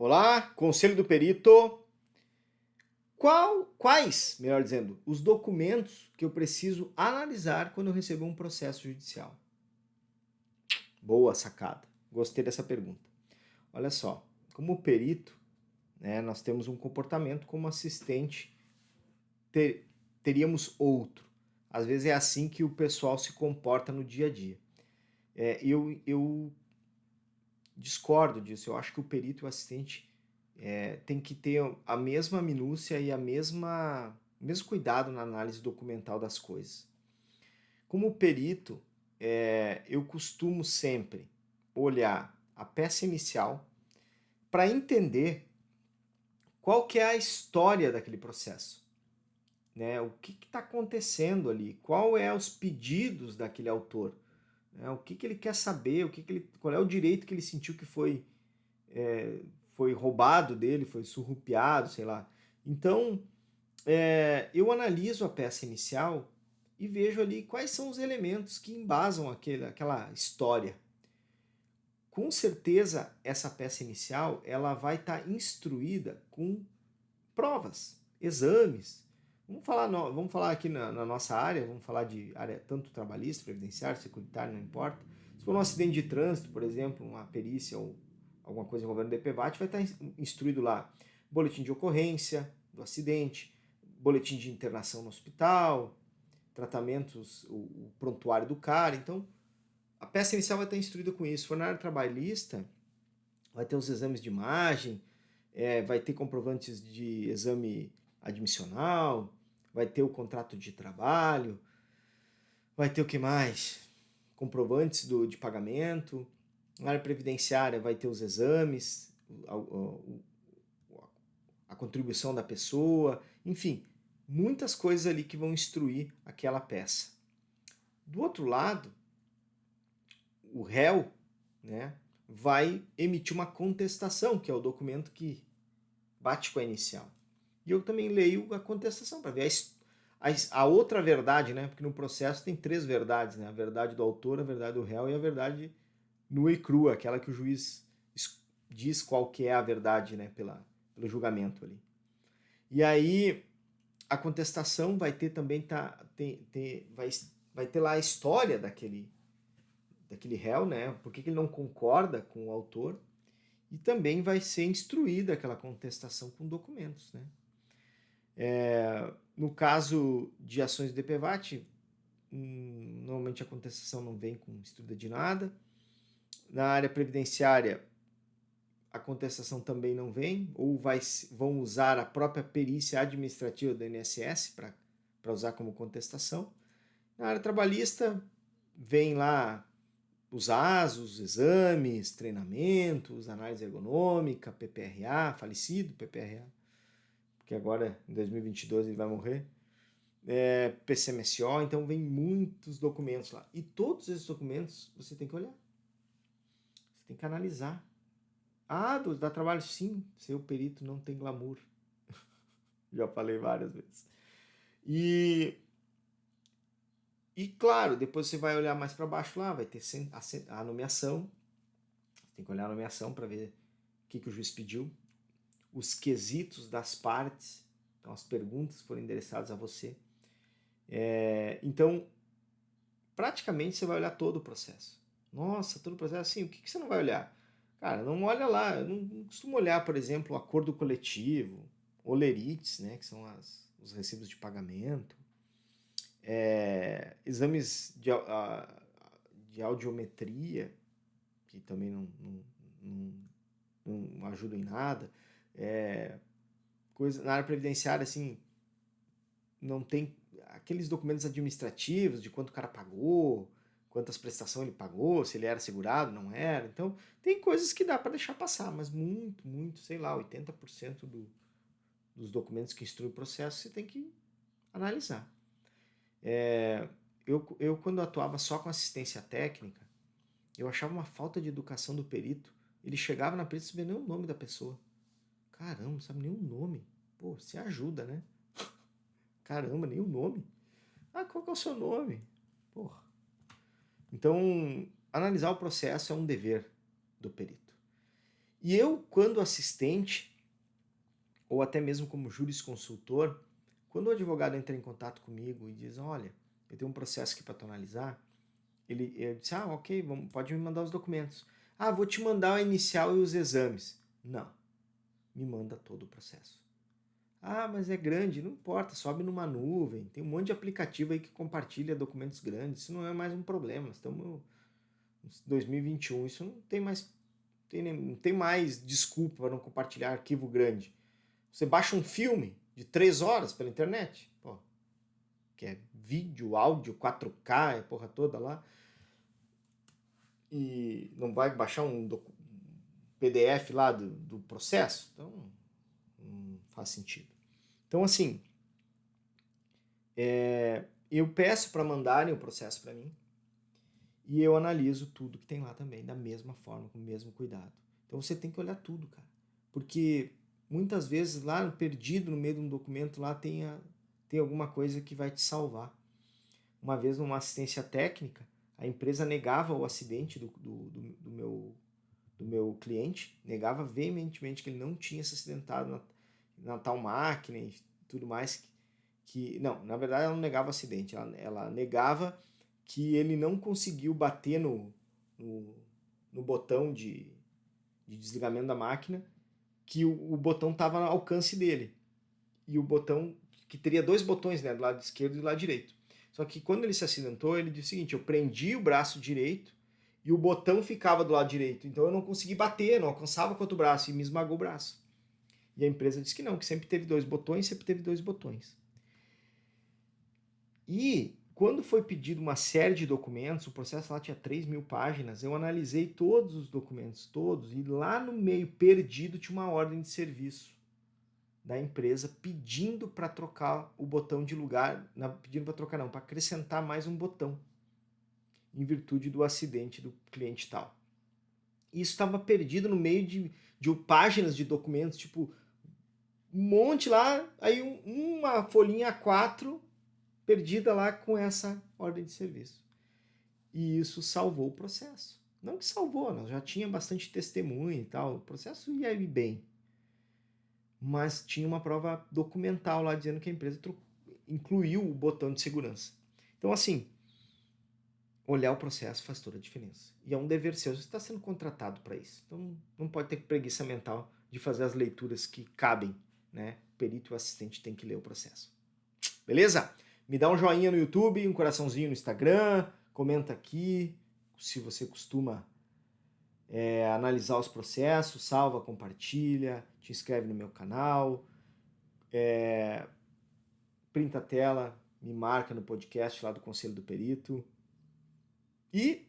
Olá, conselho do perito. Quais, melhor dizendo, os documentos que eu preciso analisar quando eu recebo um processo judicial? Boa sacada. Gostei dessa pergunta. Olha só, como perito, né, nós temos um comportamento como assistente, ter- teríamos outro. Às vezes é assim que o pessoal se comporta no dia a dia. Eu discordo disso. Eu acho que o perito e o assistente tem que ter a mesma minúcia e o mesmo cuidado na análise documental das coisas. Como perito, eu costumo sempre olhar a peça inicial para entender qual que é a história daquele processo, né? O que está acontecendo ali, qual é os pedidos daquele autor, né? O que ele quer saber, qual é o direito que ele sentiu que foi roubado dele, foi surrupiado, sei lá. Então, eu analiso a peça inicial e vejo ali quais são os elementos que embasam aquela história. Com certeza, essa peça inicial ela vai estar instruída com provas, exames. Vamos falar aqui na nossa área, vamos falar de área tanto trabalhista, previdenciária, securitária, não importa. Se for um acidente de trânsito, por exemplo, uma perícia ou alguma coisa envolvendo o DPVAT, vai estar instruído lá boletim de ocorrência do acidente, boletim de internação no hospital, tratamentos, o prontuário do cara. Então, a peça inicial vai estar instruída com isso. Se for na área trabalhista, vai ter os exames de imagem, vai ter comprovantes de exame admissional, vai ter o contrato de trabalho, vai ter o que mais? Comprovantes de pagamento. Na área previdenciária vai ter os exames, a contribuição da pessoa, enfim, muitas coisas ali que vão instruir aquela peça. Do outro lado, o réu, né, vai emitir uma contestação, que é o documento que bate com a inicial. E eu também leio a contestação para ver a outra verdade, né? Porque no processo tem três verdades, né? A verdade do autor, a verdade do réu e a verdade nua e crua, aquela que o juiz diz qual que é a verdade, né? Pelo julgamento ali. E aí a contestação vai ter também vai ter lá a história daquele réu, né? Por que ele não concorda com o autor? E também vai ser instruída aquela contestação com documentos, né? No caso de ações de DPVAT, normalmente a contestação não vem com estudo de nada. Na área previdenciária, a contestação também não vem, ou vão usar a própria perícia administrativa do INSS para usar como contestação. Na área trabalhista, vem lá os ASOS, exames, treinamentos, análise ergonômica, PPRA, falecido PPRA, porque agora em 2022 ele vai morrer. PCMSO, então vem muitos documentos lá. E todos esses documentos você tem que olhar. Você tem que analisar. Ah, dá trabalho? Sim. Ser o perito não tem glamour. Já falei várias vezes. E claro, depois você vai olhar mais para baixo lá, vai ter a nomeação. Tem que olhar a nomeação para ver o que o juiz pediu. Os quesitos das partes. Então, as perguntas foram endereçadas a você. Então, praticamente você vai olhar todo o processo. Nossa, todo o processo, assim, o que você não vai olhar? Cara, não olha lá, eu não costumo olhar, por exemplo, o acordo coletivo, olerites, né, que são os recibos de pagamento, exames de audiometria, que também não ajudam em nada, coisa, na área previdenciária, assim, não tem aqueles documentos administrativos de quanto o cara pagou, quantas prestações ele pagou, se ele era segurado, não era. Então, tem coisas que dá para deixar passar, mas muito, sei lá, 80% dos documentos que instruem o processo você tem que analisar. Eu, quando atuava só com assistência técnica, eu achava uma falta de educação do perito. Ele chegava na perícia e não sabia nem o nome da pessoa. Caramba, não sabe nem o nome. Pô, você ajuda, né? Caramba, nem o nome. Ah, qual que é o seu nome? Porra. Então, analisar o processo é um dever do perito. E eu, quando assistente, ou até mesmo como jurisconsultor, quando o advogado entra em contato comigo e diz, olha, eu tenho um processo aqui para tu analisar, ele disse, ok, pode me mandar os documentos. Vou te mandar a inicial e os exames. Não, me manda todo o processo. Mas é grande, não importa, sobe numa nuvem, tem um monte de aplicativo aí que compartilha documentos grandes, isso não é mais um problema, estamos em 2021, isso não tem mais, não tem mais desculpa para não compartilhar arquivo grande. Você baixa um filme de 3 horas pela internet, que é vídeo, áudio, 4K, a porra toda lá, e não vai baixar um PDF lá do processo, então não faz sentido. Então, assim, eu peço para mandarem o processo para mim e eu analiso tudo que tem lá também, da mesma forma, com o mesmo cuidado. Então você tem que olhar tudo, cara. Porque muitas vezes lá perdido no meio de um documento lá tem alguma coisa que vai te salvar. Uma vez numa assistência técnica, a empresa negava o acidente do meu cliente, negava veementemente que ele não tinha se acidentado na tal máquina e tudo mais. Não, na verdade ela não negava o acidente, ela negava que ele não conseguiu bater no botão de desligamento da máquina, que o botão estava ao alcance dele. E o botão, que teria 2 botões, né, do lado esquerdo e do lado direito. Só que quando ele se acidentou, ele disse o seguinte, eu prendi o braço direito e o botão ficava do lado direito. Então eu não consegui bater, não alcançava com o outro braço e me esmagou o braço. E a empresa disse que não, que sempre teve 2 botões, sempre teve 2 botões. E quando foi pedido uma série de documentos, o processo lá tinha 3.000 páginas, eu analisei todos os documentos, todos, e lá no meio, perdido, tinha uma ordem de serviço da empresa pedindo para trocar o botão de lugar, pedindo para trocar não, para acrescentar mais um botão, em virtude do acidente do cliente tal. Isso estava perdido no meio de páginas de documentos, tipo, um monte lá, aí uma folhinha A4 perdida lá com essa ordem de serviço. E isso salvou o processo. Não que salvou, nós já tinha bastante testemunha e tal, o processo ia ir bem. Mas tinha uma prova documental lá dizendo que a empresa incluiu o botão de segurança. Então, assim, olhar o processo faz toda a diferença. E é um dever seu, você está sendo contratado para isso. Então, não pode ter preguiça mental de fazer as leituras que cabem, né? O perito e o assistente tem que ler o processo. Beleza? Me dá um joinha no YouTube, um coraçãozinho no Instagram, comenta aqui se você costuma analisar os processos, salva, compartilha, te inscreve no meu canal, printa a tela, me marca no podcast lá do Conselho do Perito. E